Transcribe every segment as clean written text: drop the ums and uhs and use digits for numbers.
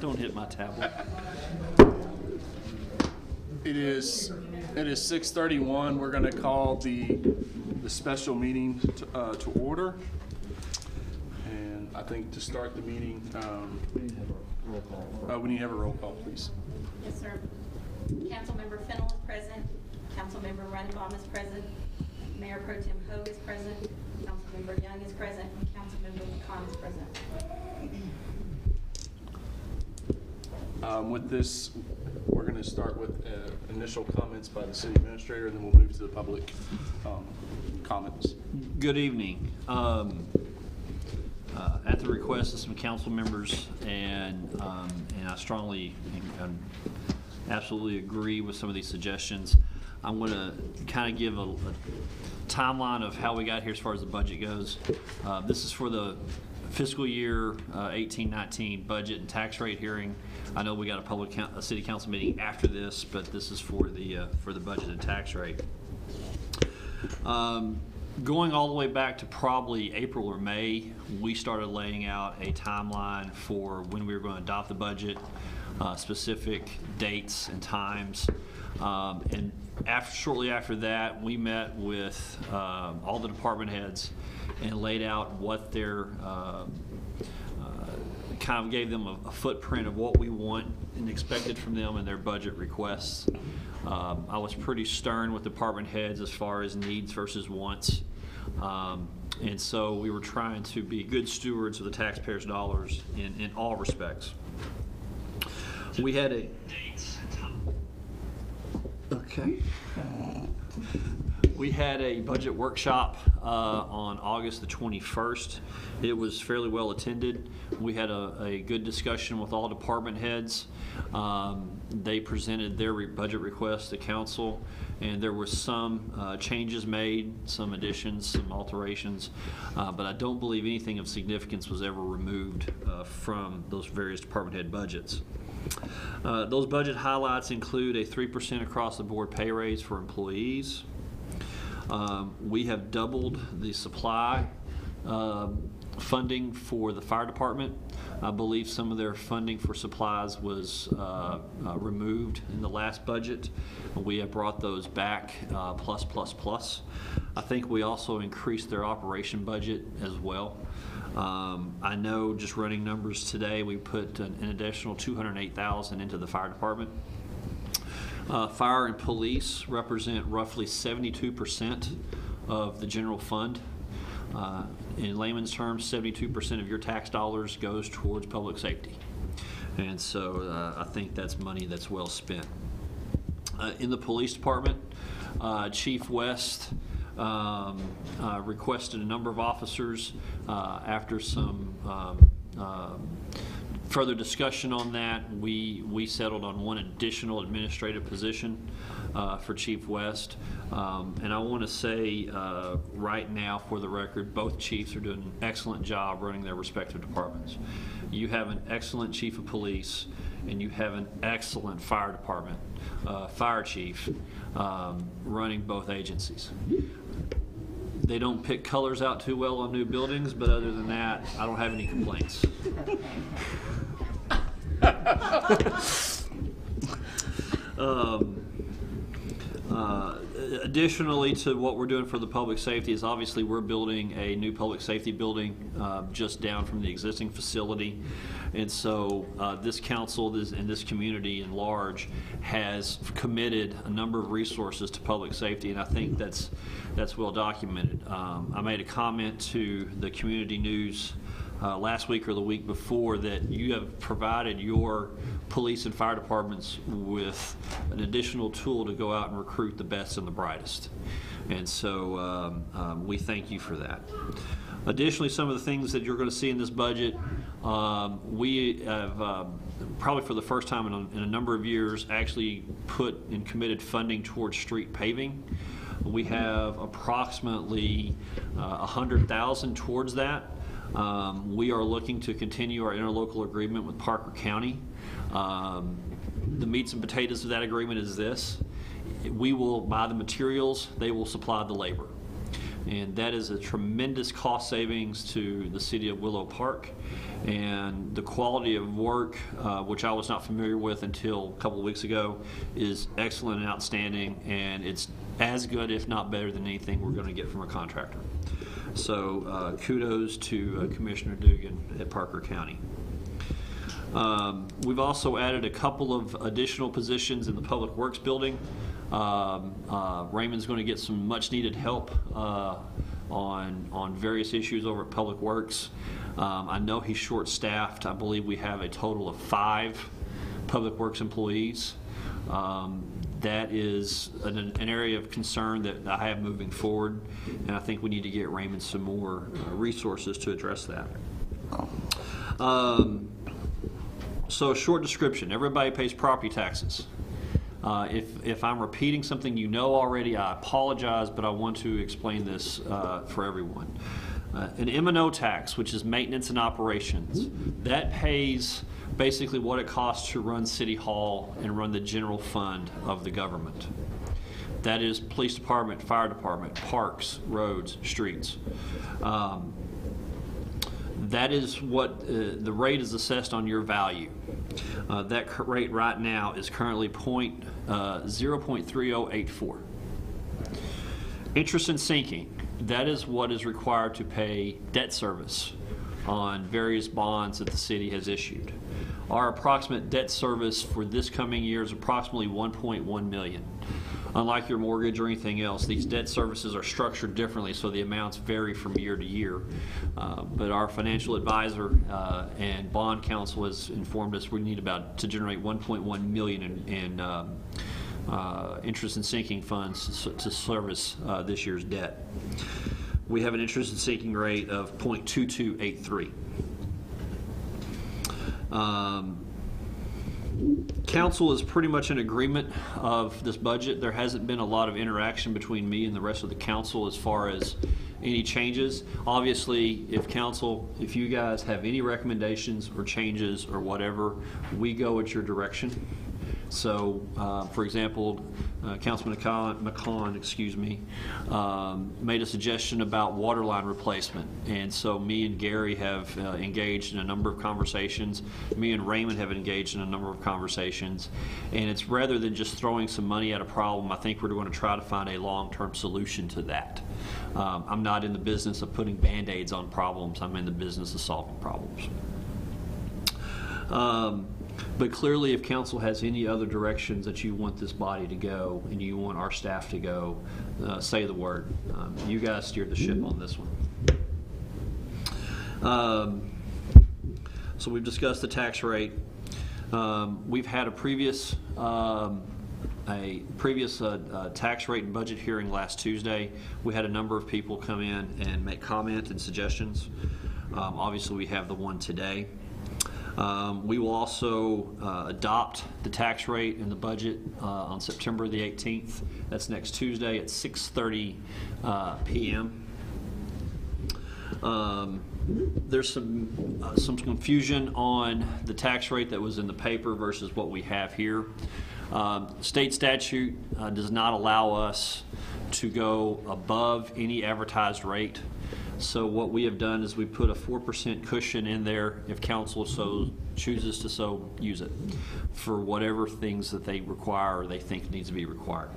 Don't hit my tablet. It is 6:31. We're going to call the special meeting to order. And I think to start the meeting, we need to have a roll call, please. Yes, sir. Councilmember Fennell is present. Councilmember Runnebaum is present. Mayor Pro Tem Hogue is present. Councilmember Young is present. And Councilmember McCon is present. With this, we're going to start with initial comments by the city administrator, and then we'll move to the public comments. Good evening. At the request of some council members, and I strongly and absolutely agree with some of these suggestions, I'm going to kind of give a timeline of how we got here as far as the budget goes. This is for the fiscal year 18-19 budget and tax rate hearing. I know we got a city council meeting after this, but this is for the budget and tax rate. Going all the way back to probably April or May, we started laying out a timeline for when we were going to adopt the budget, specific dates and times. And shortly after that, we met with all the department heads and laid out what their kind of gave them a footprint of what we want and expected from them and their budget requests. I was pretty stern with department heads as far as needs versus wants. And so we were trying to be good stewards of the taxpayers' dollars in all respects. We had a... Okay. We had a budget workshop on August the 21st. It was fairly well attended. We had a good discussion with all department heads. They presented their budget requests to council, and there were some changes made, some additions, some alterations, but I don't believe anything of significance was ever removed from those various department head budgets. Those budget highlights include a 3% across the board pay raise for employees. We have doubled the supply funding for the fire department. I believe some of their funding for supplies was removed in the last budget. We have brought those back plus. I think we also increased their operation budget as well. I know just running numbers today, we put an additional $208,000 into the fire department. Fire and police represent roughly 72% of the general fund. In layman's terms, 72% of your tax dollars goes towards public safety. And so I think that's money that's well spent. In the police department, Chief West requested a number of officers after some further discussion on that. We settled on one additional administrative position for Chief West. And I want to say right now, for the record, both chiefs are doing an excellent job running their respective departments. You have an excellent chief of police, and you have an excellent fire department, fire chief, running both agencies. They don't pick colors out too well on new buildings, but other than that, I don't have any complaints. Additionally to what we're doing for the public safety is obviously we're building a new public safety building just down from the existing facility. And so this council and this community in large has committed a number of resources to public safety, and I think that's well documented. I made a comment to the community news last week or the week before that you have provided your police and fire departments with an additional tool to go out and recruit the best and the brightest. And so we thank you for that. Additionally, some of the things that you're going to see in this budget, we have probably for the first time in a number of years actually put and committed funding towards street paving. We have approximately $100,000 towards that. We are looking to continue our interlocal agreement with Parker County. The meats and potatoes of that agreement is this: we will buy the materials, they will supply the labor. And that is a tremendous cost savings to the city of Willow Park. And the quality of work, which I was not familiar with until a couple of weeks ago, is excellent and outstanding, and it's as good, if not better, than anything we're going to get from a contractor. So kudos to Commissioner Dugan at Parker County. We've also added a couple of additional positions in the Public Works building. Raymond's going to get some much needed help on various issues over at Public Works. I know he's short-staffed. I believe we have a total of 5 Public Works employees. That is an area of concern that I have moving forward, and I think we need to get Raymond some more resources to address that. So, short description: everybody pays property taxes. If I'm repeating something you know already, I apologize, but I want to explain this for everyone. An M&O tax, which is maintenance and operations, that pays basically what it costs to run City Hall and run the general fund of the government. That is police department, fire department, parks, roads, streets. That is what the rate is assessed on your value. That rate right now is currently 0.3084. Interest and sinking, that is what is required to pay debt service on various bonds that the city has issued. Our approximate debt service for this coming year is approximately $1.1 million. Unlike your mortgage or anything else, these debt services are structured differently, so the amounts vary from year to year. But our financial advisor and bond counsel has informed us we need to generate $1.1 million in interest and sinking funds to service this year's debt. We have an interest and sinking rate of 0.2283. Council is pretty much in agreement of this budget. There hasn't been a lot of interaction between me and the rest of the council as far as any changes. Obviously, if you guys have any recommendations or changes or whatever, we go at your direction. So, for example, Councilman McCon, made a suggestion about water line replacement, and so me and Gary have engaged in a number of conversations. Me and Raymond have engaged in a number of conversations, and it's rather than just throwing some money at a problem, I think we're going to try to find a long-term solution to that. I'm not in the business of putting Band-Aids on problems. I'm in the business of solving problems. But clearly, if council has any other directions that you want this body to go and you want our staff to go, say the word. You guys steered the ship on this one. So we've discussed the tax rate. We've had a previous tax rate and budget hearing last Tuesday. We had a number of people come in and make comment and suggestions. Obviously, we have the one today. We will also adopt the tax rate and the budget on September the 18th. That's next Tuesday at 6:30 p.m. There's some confusion on the tax rate that was in the paper versus what we have here. State statute does not allow us to go above any advertised rate. So what we have done is we put a 4% cushion in there if council so chooses to so use it for whatever things that they require or they think needs to be required.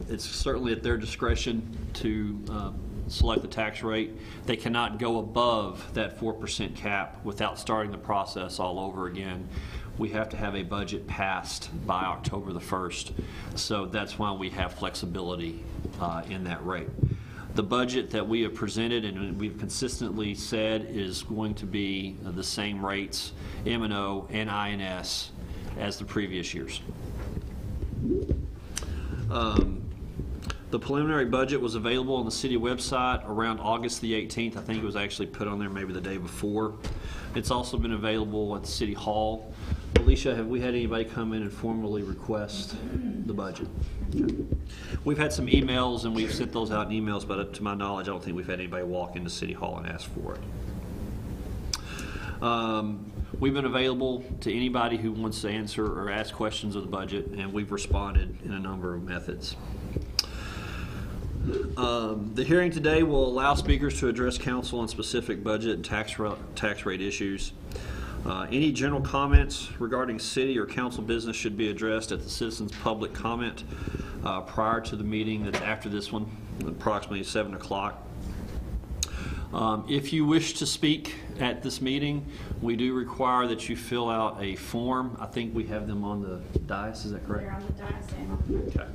It's certainly at their discretion to select the tax rate. They cannot go above that 4% cap without starting the process all over again. We have to have a budget passed by October the 1st. So that's why we have flexibility in that rate. The budget that we have presented and we've consistently said is going to be the same rates, M&O and INS, as the previous years. The preliminary budget was available on the city website around August the 18th. I think it was actually put on there maybe the day before. It's also been available at the City Hall. Alicia, have we had anybody come in and formally request the budget? Okay. We've had some emails and we've sent those out in emails, but to my knowledge, I don't think we've had anybody walk into City Hall and ask for it. We've been available to anybody who wants to answer or ask questions of the budget, and we've responded in a number of methods. The hearing today will allow speakers to address council on specific budget and tax rate issues. Any general comments regarding city or council business should be addressed at the citizens' public comment prior to the meeting that's after this one, approximately 7 o'clock. If you wish to speak at this meeting, we do require that you fill out a form. I think we have them on the dais, is that correct? They're on the dais now.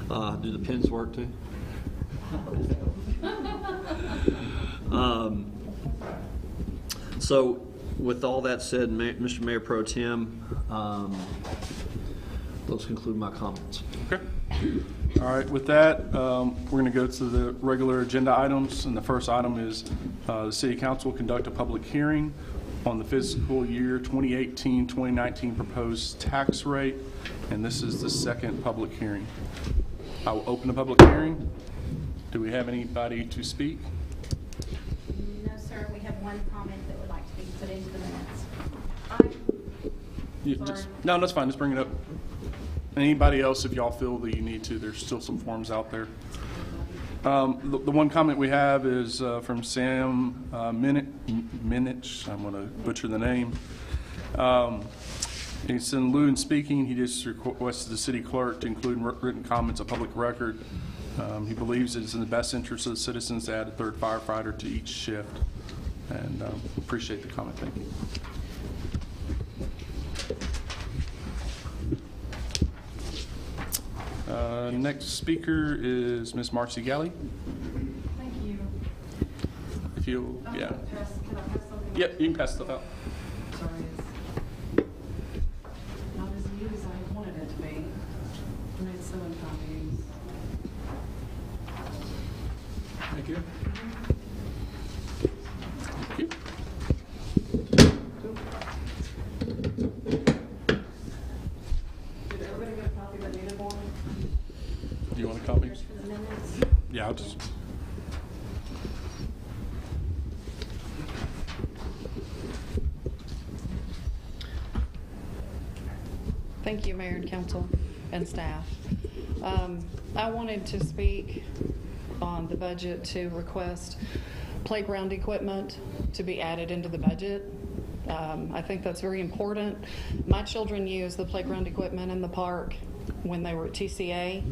Okay. Do the pens work too? So with all that said, Mr. Mayor Pro Tem, those conclude my comments. Okay. All right, with that, we're going to go to the regular agenda items, and the first item is the City Council will conduct a public hearing on the fiscal year 2018-2019 proposed tax rate, and this is the second public hearing. I will open the public hearing. Do we have anybody to speak? No, sir, we have one comment that would like to be put into the minutes. No, that's fine. Just bring it up. Anybody else, if y'all feel that you need to, there's still some forms out there. The one comment we have is from Sam Minich. I'm going to butcher the name. He's in lieu in speaking. He just requested the city clerk to include written comments of public record. He believes it is in the best interest of the citizens to add a third firefighter to each shift. And appreciate the comment. Thank you. Next speaker is Ms. Marcy Galley. Thank you. If you, yeah. Can I pass something? Yep, you can pass stuff out. Sorry, it's not as neat as I wanted it to be. I made 7 copies. Thank you. Thank you. Did everybody get a copy that needed one? Do you want a copy? Here's for the minutes. Yeah, I'll just. Thank you, Mayor and Council and staff. I wanted to speak on the budget to request playground equipment to be added into the budget. I think that's very important. My children use the playground equipment in the park when they were at TCA.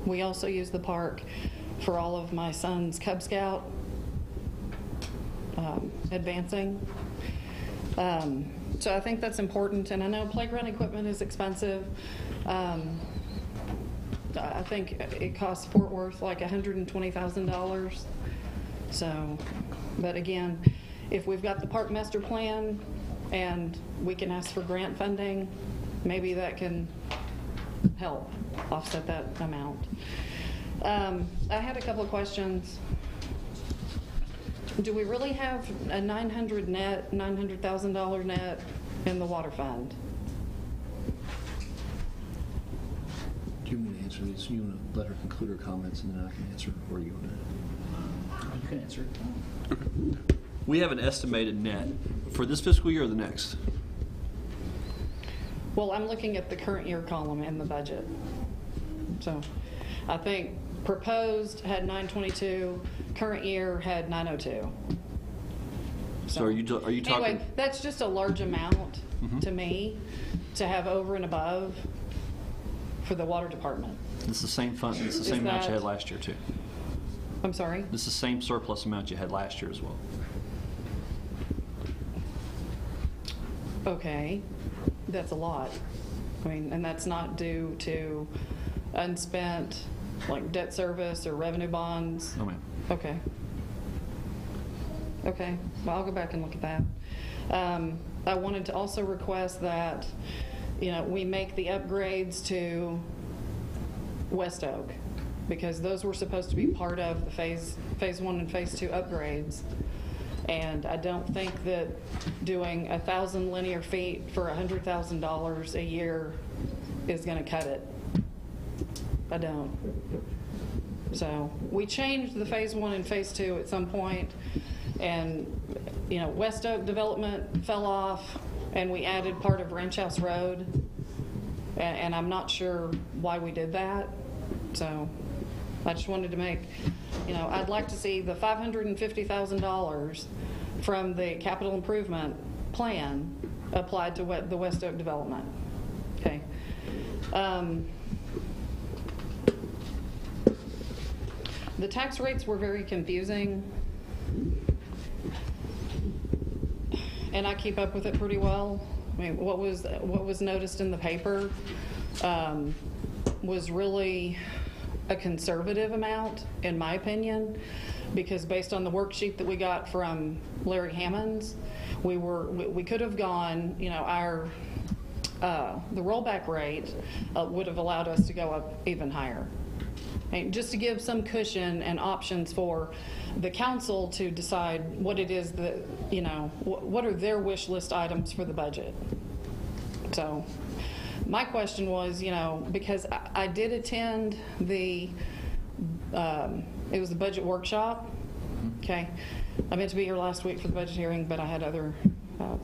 We also use the park for all of my son's Cub Scout advancing. So I think that's important, and I know playground equipment is expensive. I think it costs Fort Worth like $120,000. So, but again, if we've got the park master plan and we can ask for grant funding, maybe that can help offset that amount. I had a couple of questions. Do we really have a $900,000 net in the water fund? Do you want me to answer these? You want to let her conclude her comments and then I can answer, or you want to? You can answer. We have an estimated net for this fiscal year or the next? Well, I'm looking at the current year column in the budget. So I think proposed had 922, current year had 902. So are you talking? Anyway, that's just a large amount to me to have over and above for the water department. It's the same fund. It's the same amount you had last year too. I'm sorry? It's the same surplus amount you had last year as well. Okay, that's a lot. I mean, and that's not due to unspent like debt service or revenue bonds. No, ma'am. Okay. Okay, well, I'll go back and look at that. I wanted to also request that, you know, we make the upgrades to West Oak, because those were supposed to be part of the phase 1 and phase 2 upgrades. And I don't think that doing 1,000 linear feet for $100,000 a year is going to cut it. I don't. So we changed the phase 1 and phase 2 at some point, and you know, West Oak development fell off, and we added part of Ranch House Road, and I'm not sure why we did that. So I just wanted to make, I'd like to see the $550,000 from the capital improvement plan applied to the West Oak development. Okay. The tax rates were very confusing, and I keep up with it pretty well. I mean, what was noticed in the paper was really a conservative amount, in my opinion, because based on the worksheet that we got from Larry Hammonds, we could have gone, the rollback rate would have allowed us to go up even higher. And just to give some cushion and options for the council to decide what it is that, what are their wish list items for the budget. So my question was, because I did attend it was the budget workshop. Okay. I meant to be here last week for the budget hearing, but I had other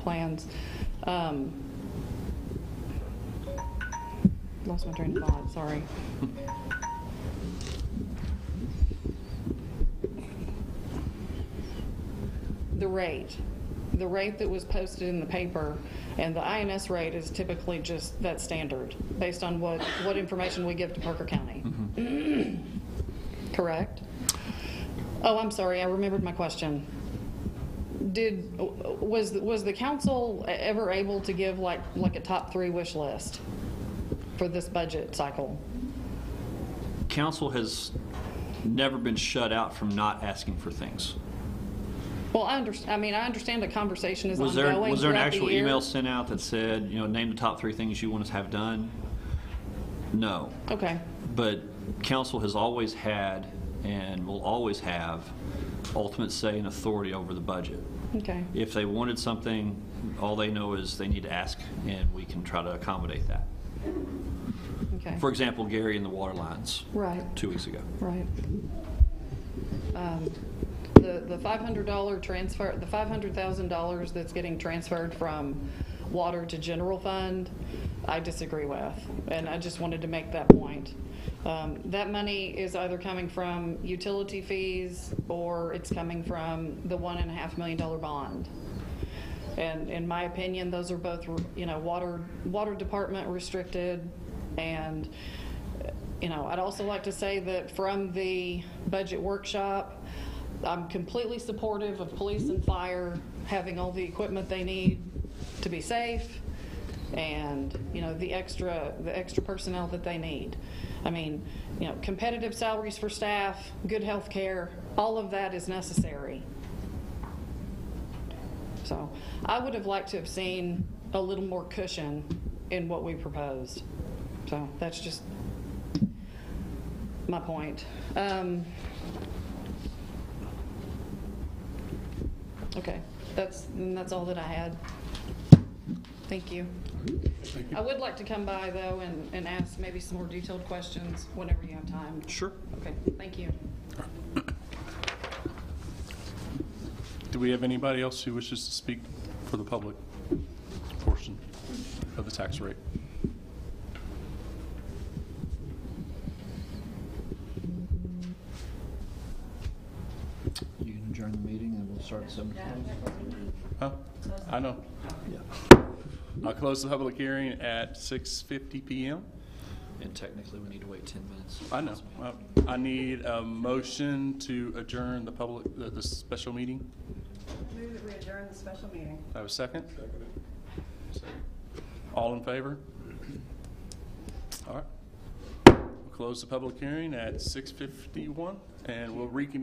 plans. Lost my train of thought, sorry. The rate that was posted in the paper, and the INS rate is typically just that standard based on what information we give to Parker County. Mm-hmm. Correct? Oh, I'm sorry, I remembered my question. Was the council ever able to give like a top 3 wish list for this budget cycle? Council has never been shut out from not asking for things. Well, I understand the conversation is ongoing. Was there an throughout actual the year. email sent out that said, name the top 3 things you want us to have done? No. Okay. But council has always had and will always have ultimate say and authority over the budget. Okay. If they wanted something, all they know is they need to ask, and we can try to accommodate that. Okay. For example, Gary and the water lines. Right. 2 weeks ago. Right. The $500 transfer, the $500,000 that's getting transferred from water to general fund, I disagree with, and I just wanted to make that point. That money is either coming from utility fees or it's coming from the $1.5 million bond. And in my opinion, those are both, water department restricted. And, I'd also like to say that from the budget workshop, I'm completely supportive of police and fire having all the equipment they need to be safe, and the extra personnel that they need. I mean, competitive salaries for staff, good health care, all of that is necessary. So I would have liked to have seen a little more cushion in what we proposed. So that's just my point. Okay, that's all that I had. Thank you. Thank you. I would like to come by though and ask maybe some more detailed questions whenever you have time. Sure. Okay, thank you. Do we have anybody else who wishes to speak for the public portion of the tax rate? You can adjourn the meeting and we'll start at 7 Huh? I know. Yeah. I'll close the public hearing at 6:50 p.m. And technically we need to wait 10 minutes. I know. I need a motion to adjourn the special meeting. Move that we adjourn the special meeting. I have a second? Second. All in favor? All right. We'll close the public hearing at 6:51 and we'll reconvene.